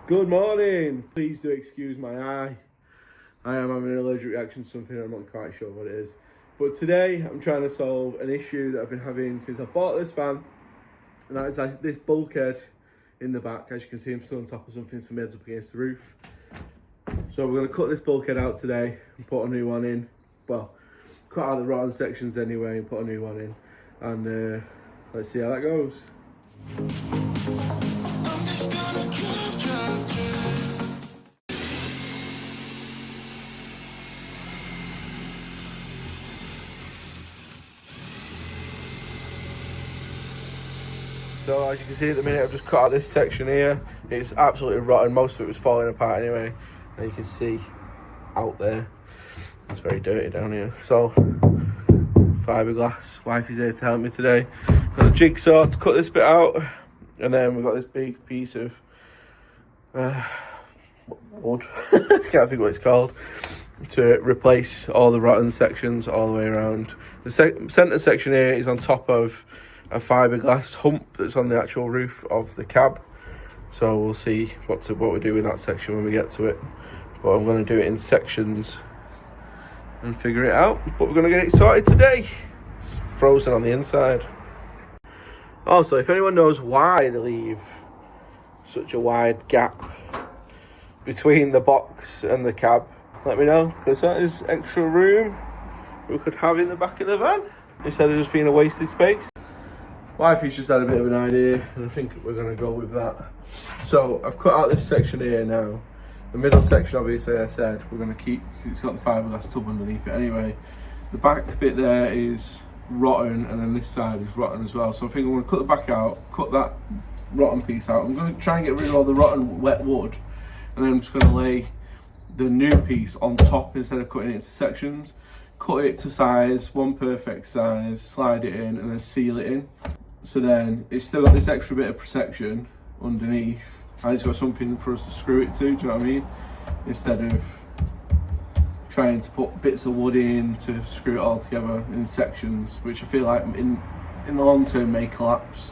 Good morning. Please do excuse my eye. I am having an allergic reaction to something. I'm not quite sure what it is. But today I'm trying to solve an issue that I've been having since I bought this van. And that is like this bulkhead in the back. As you can see, I'm still on top of something, so my head's up against the roof. So we're going to cut this bulkhead out today and put a new one in. Well, cut out the rotten sections anyway and put a new one in. And let's see how that goes. So as you can see at the minute, I've just cut out this section here. It's absolutely rotten. Most of it was falling apart anyway. And you can see out there, it's very dirty down here. So fiberglass, wifey's here to help me today. Got a jigsaw to cut this bit out. And then we've got this big piece of wood, can't think what it's called, to replace all the rotten sections all the way around. The centre section here is on top of a fiberglass hump that's on the actual roof of the cab. So we'll see what we do with that section when we get to it. But I'm going to do it in sections and figure it out. But we're going to get it sorted today. It's frozen on the inside. Also, if anyone knows why they leave such a wide gap between the box and the cab, let me know, because that is extra room we could have in the back of the van instead of just being a wasted space. Wifey's just had a bit of an idea, and I think we're going to go with that. So I've cut out this section here now. The middle section, obviously, I said we're going to keep because it's got the fiberglass tub underneath it anyway. The back bit there is rotten, and then this side is rotten as well. So I think I'm going to cut the back out, cut that rotten piece out. I'm going to try and get rid of all the rotten wet wood, and then I'm just going to lay the new piece on top instead of cutting it into sections. Cut it to size, one perfect size, slide it in, and then seal it in. So then it's still got this extra bit of protection underneath, and it's got something for us to screw it to, do you know what I mean? Instead of trying to put bits of wood in to screw it all together in sections, which I feel like in the long term may collapse.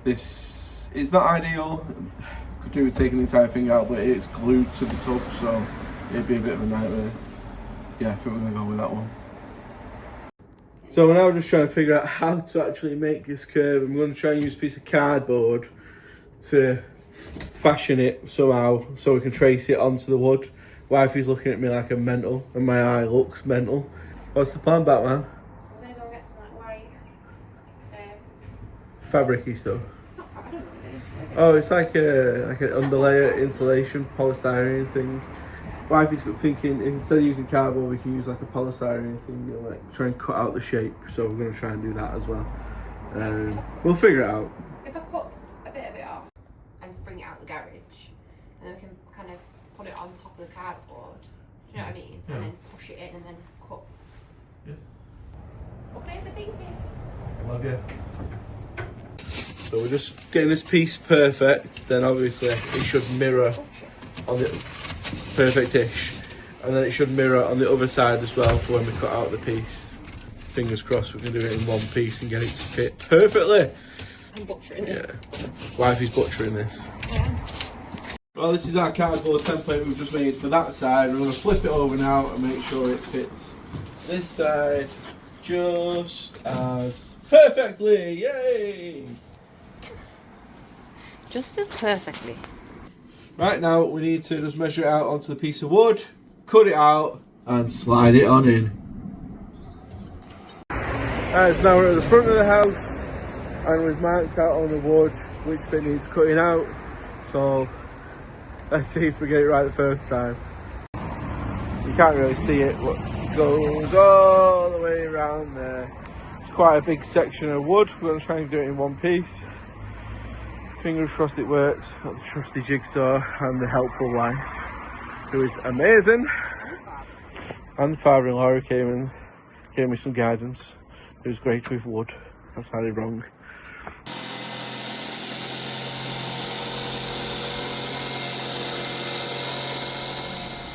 This is not ideal. Could do with taking the entire thing out, but it's glued to the tub, so it'd be a bit of a nightmare. Yeah, I think we're going to go with that one. So we're now just trying to figure out how to actually make this curve. I'm going to try and use a piece of cardboard to fashion it somehow so we can trace it onto the wood. Wifey's looking at me like I'm mental, and my eye looks mental. What's the plan, Batman? We're going to go get some like white fabric-y stuff. It's not fabric, is it? Oh, it's like an underlayer insulation polystyrene thing. Wifey's thinking instead of using cardboard, we can use like a polystyrene thing, you know, like try and cut out the shape. So we're going to try and do that as well. We'll figure it out. If I cut a bit of it off and just bring it out the garage, and then we can kind of put it on top of the cardboard, do you know what I mean? Yeah. And then push it in and then cut. Yeah. Okay for thinking. Love you. So we're just getting this piece perfect, then obviously it should mirror on the perfect-ish, and then it should mirror on the other side as well for when we cut out the piece. Fingers crossed we can do it in one piece and get it to fit perfectly. I'm butchering this. Yeah, wifey's butchering this. Yeah. Well, this is our cardboard template we've just made for that side. We're going to flip it over now and make sure it fits this side just as perfectly. Yay! Just as perfectly. Right, now we need to just measure it out onto the piece of wood, cut it out and slide it on in. Alright, so now we're at the front of the house and we've marked out on the wood which bit needs cutting out. So let's see if we get it right the first time. You can't really see it, but it goes all the way around there. It's quite a big section of wood. We're going to try and do it in one piece. Fingers crossed it works. Got the trusty jigsaw and the helpful wife, who is amazing. And the father-in-law who came and gave me some guidance. It was great with wood. That's highly wrong.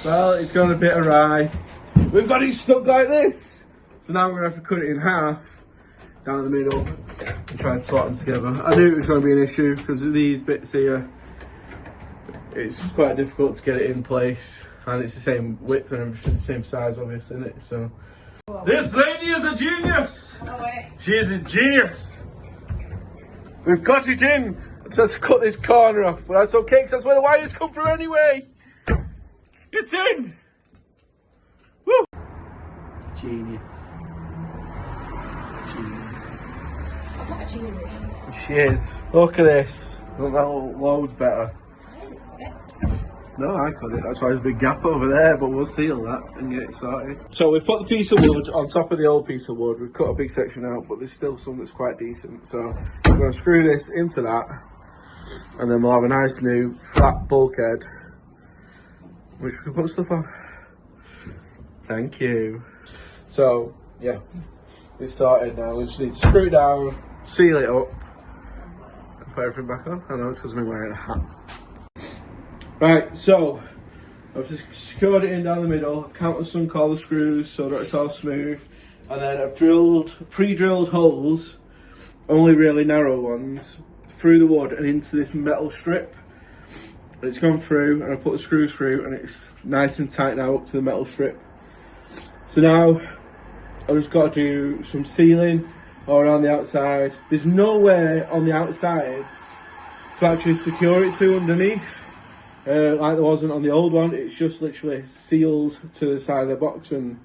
Well, it's gone a bit awry. We've got it stuck like this. So now we're going to have to cut it in half, down the middle, and try and slot them together. I knew it was going to be an issue because of these bits here. it's quite difficult to get it in place, and it's the same width and everything, the same size obviously, isn't it? So this lady is a genius. She is a genius. We've got it in. Let's cut this corner off, but that's okay because that's where the wires come through anyway. It's in. Woo! Genius. I'm not a genius. She is. Look at this. Look, that looks loads better. No, I cut it. That's why there's a big gap over there, but we'll seal that and get it sorted. So we've put the piece of wood on top of the old piece of wood. We've cut a big section out, but there's still some that's quite decent. So we're going to screw this into that, and then we'll have a nice new flat bulkhead, which we can put stuff on. Thank you. So, yeah, it's sorted now. We just need to screw it down, seal it up, and put everything back on. I know it's because I'm wearing a hat. Right, so I've just secured it in down the middle, counted some collar screws so that it's all smooth, and then I've pre-drilled holes, only really narrow ones, through the wood and into this metal strip. And it's gone through, and I put the screws through, and it's nice and tight now up to the metal strip. So now I've just got to do some sealing all around the outside. There's nowhere on the outsides to actually secure it to underneath. Like there wasn't on the old one. It's just literally sealed to the side of the box, and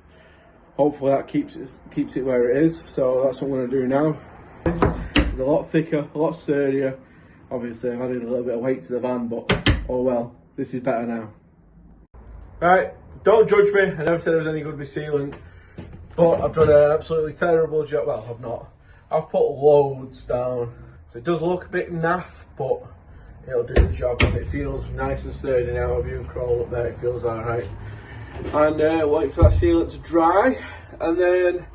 hopefully that keeps it where it is. So that's what I'm going to do now. It's a lot thicker, a lot sturdier. Obviously I've added a little bit of weight to the van, but oh well, this is better now. Right, don't judge me. I never said I was any good with sealing, but I've done an absolutely terrible job. Well, I've not. I've put loads down, so it does look a bit naff, but it'll do the job, and it feels nice and sturdy now. If you crawl up there, it feels alright. And wait for that sealant to dry, and then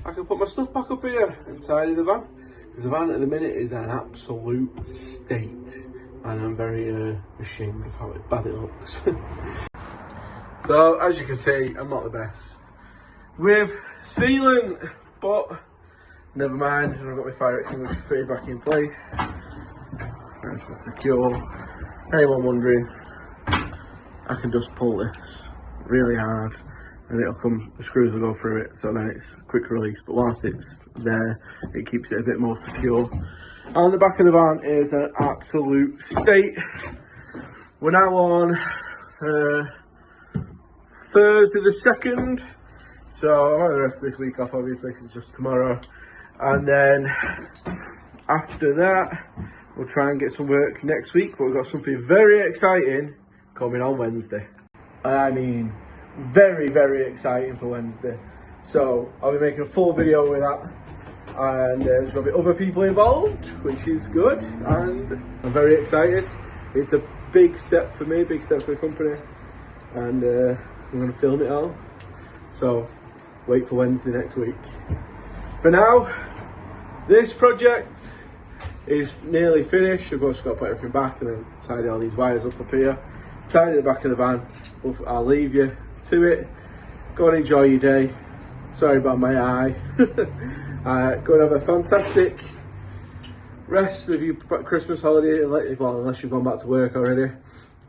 I can put my stuff back up here and tidy the van. Because the van at the minute is an absolute state, and I'm very ashamed of how bad it looks. So as you can see, I'm not the best with sealant, but never mind. I've got my fire extinguisher fitted back in place. Nice and secure. Anyone wondering, I can just pull this really hard and it'll come, the screws will go through it, so then it's quick release, but whilst it's there it keeps it a bit more secure. And the back of the van is an absolute state. We're now on Thursday the 2nd, so I'll have the rest of this week off obviously because it's just tomorrow, and then after that we'll try and get some work next week, but we've got something very exciting coming on Wednesday. I mean, very, very exciting for Wednesday. So I'll be making a full video with that, and there's going to be other people involved, which is good, and I'm very excited. It's a big step for me, big step for the company, and I'm going to film it all. So wait for Wednesday next week. For now, this project is nearly finished. I've just got to put everything back and then tidy all these wires up here, tidy the back of the van. I'll leave you to it. Go and enjoy your day. Sorry about my eye. Go and have a fantastic rest of your Christmas holiday, well, unless you've gone back to work already,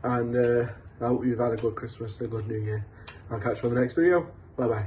and I hope you've had a good Christmas and a good New Year. I'll catch you on the next video. Bye bye.